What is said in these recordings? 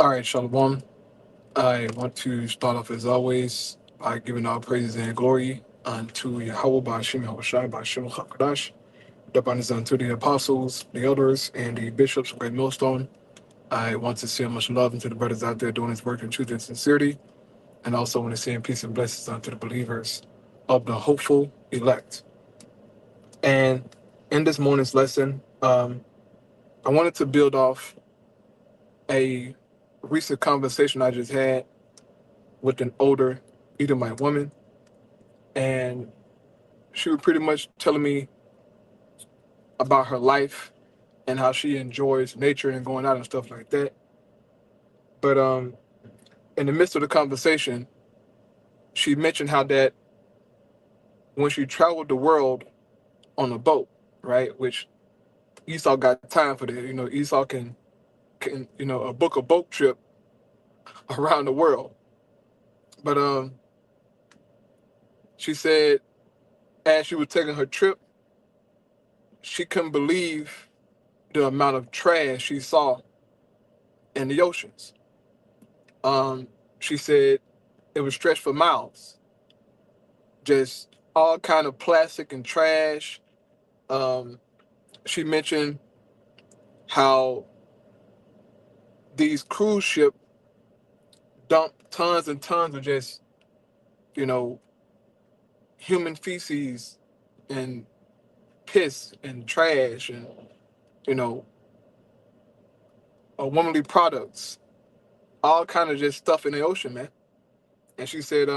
All right, Shalom. I want to start off as always by giving all praises and glory unto Yahweh Ba'ashim Yahushai Ba'ashim HaKadosh, the abundance unto the apostles, the elders, and the bishops of Great Millstone. I want to send much love unto the brothers out there doing his work in truth and sincerity, and also want to send peace and blessings unto the believers of the hopeful elect. And in this morning's lesson, I wanted to build off a recent conversation I just had with an older Edomite woman, and she was pretty much telling me about her life and how she enjoys nature and going out and stuff like that. But in the midst of the conversation, she mentioned how that when she traveled the world on a boat, right, which Esau got time for that. Esau can book a boat trip around the world. But she said as she was taking her trip, she couldn't believe the amount of trash she saw in the oceans. She said it was stretched for miles, just all kind of plastic and trash. She mentioned how these cruise ship dump tons and tons of just, human feces and piss and trash and, you know, womanly products, all kind of just stuff in the ocean, man. And she said,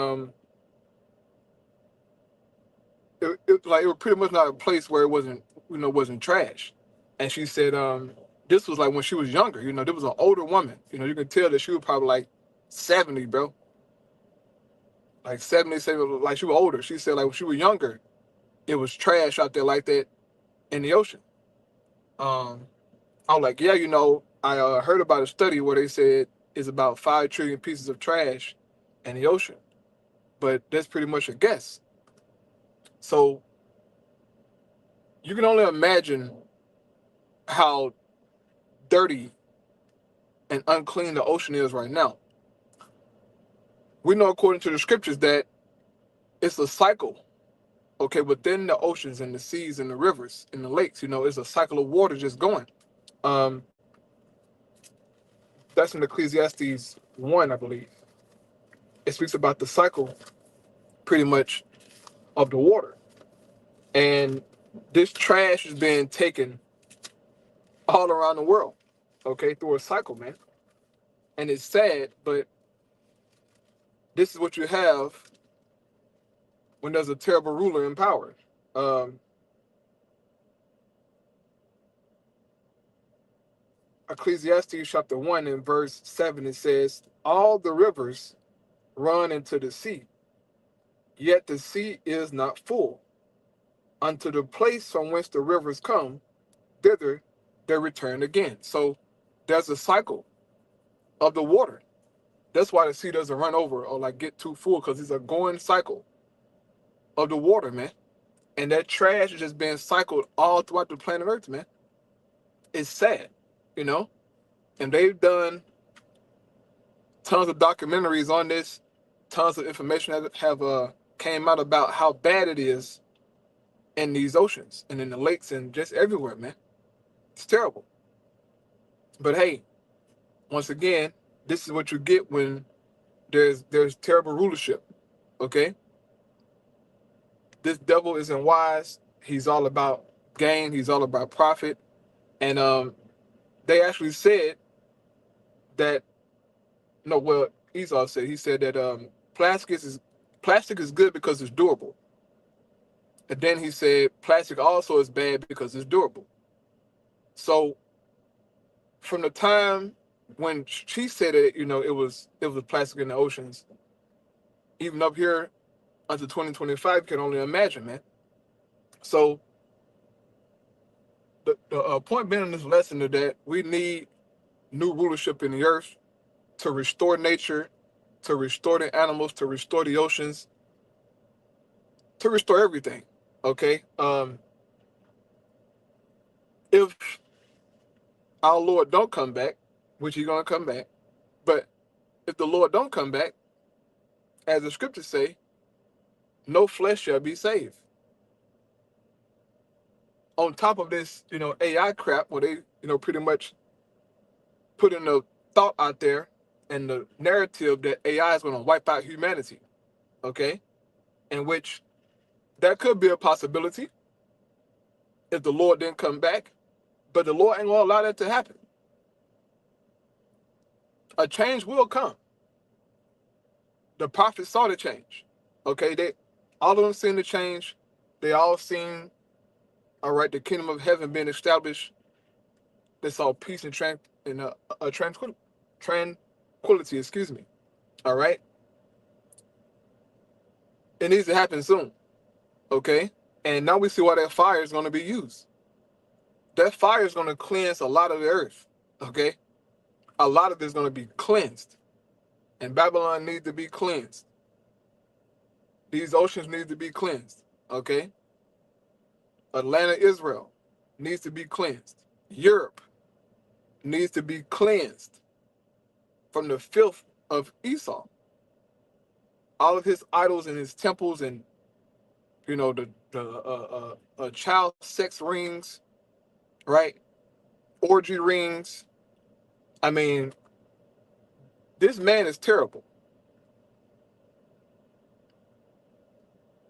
it was pretty much not a place where it wasn't trash. And she said, this was like when she was younger. There was an older woman. You could tell that she was probably like 70, bro. Like 70, like she was older. She said like when she was younger, it was trash out there like that in the ocean. I was like, yeah, I heard about a study where they said it's about 5 trillion pieces of trash in the ocean, but that's pretty much a guess. So you can only imagine how dirty and unclean the ocean is right now. We know according to the scriptures that it's a cycle, okay, within the oceans and the seas and the rivers and the lakes. It's a cycle of water just going. Um, that's in Ecclesiastes 1, I believe. It speaks about the cycle, pretty much, of the water. And this trash is being taken all around the world, okay, through a cycle, man. And it's sad, but this is what you have when there's a terrible ruler in power. Ecclesiastes chapter 1 and verse 7, it says, all the rivers run into the sea, yet the sea is not full. Unto the place from whence the rivers come, thither they return again. So there's a cycle of the water. That's why the sea doesn't run over or like get too full, because it's a going cycle of the water, man. And that trash is just being cycled all throughout the planet Earth, man. It's sad, you know? And they've done tons of documentaries on this, tons of information that have came out about how bad it is in these oceans and in the lakes and just everywhere, man. It's terrible. But hey, once again, this is what you get when there's terrible rulership, okay? This devil isn't wise. He's all about gain. He's all about profit. And they actually said that, no, well, Esau said, he said that plastic is good because it's durable. And then he said plastic also is bad because it's durable. So from the time when she said it, it was plastic in the oceans, even up here until 2025, you can only imagine, man. So the point being in this lesson is that we need new rulership in the earth to restore nature, to restore the animals, to restore the oceans, to restore everything. Okay. If our Lord don't come back, which he's gonna come back, But if the Lord don't come back, as the scriptures say, no flesh shall be saved. On top of this, AI crap, where they, pretty much putting the thought out there and the narrative that AI is going to wipe out humanity, okay? In which that could be a possibility if the Lord didn't come back, but the Lord ain't going to allow that to happen. A change will come. The prophets saw the change, okay? All of them seen the change. They all seen, all right, the kingdom of heaven being established. They saw peace and tranquility, excuse me. All right? It needs to happen soon. Okay? And now we see why that fire is going to be used. That fire is going to cleanse a lot of the earth. Okay? A lot of it is going to be cleansed. And Babylon needs to be cleansed. These oceans need to be cleansed. Okay? Atlanta, Israel needs to be cleansed. Europe needs to be cleansed from the filth of Esau. All of his idols and his temples and, the child sex rings, right? Orgy rings. I mean, this man is terrible.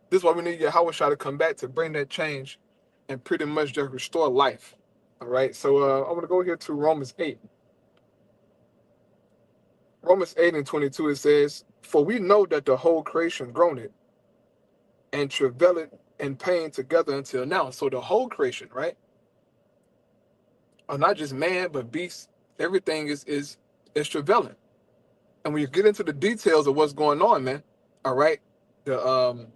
This is why we need Yahushua to come back to bring that change and pretty much just restore life. All right, so I'm going to go here to Romans 8. Romans 8 and 22, it says, "For we know that the whole creation groaneth and travaileth in pain together until now." So the whole creation, right? Or not just man, but beasts, everything is travailing. And when you get into the details of what's going on, man, all right, the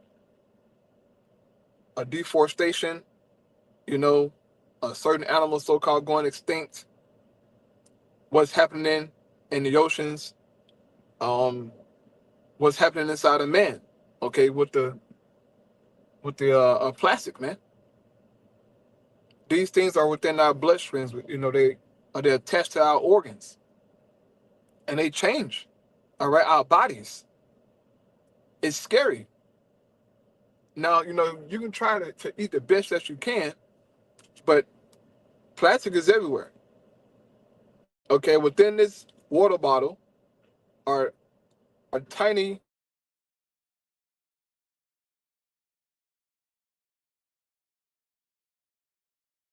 a deforestation, a certain animal so-called going extinct, what's happening in the oceans, what's happening inside of man, okay, with the plastic, man. These things are within our bloodstreams. They're attached to our organs, and they change. All right, our bodies. It's scary. Now, you can try to eat the best that you can, but plastic is everywhere. Okay, within this water bottle are tiny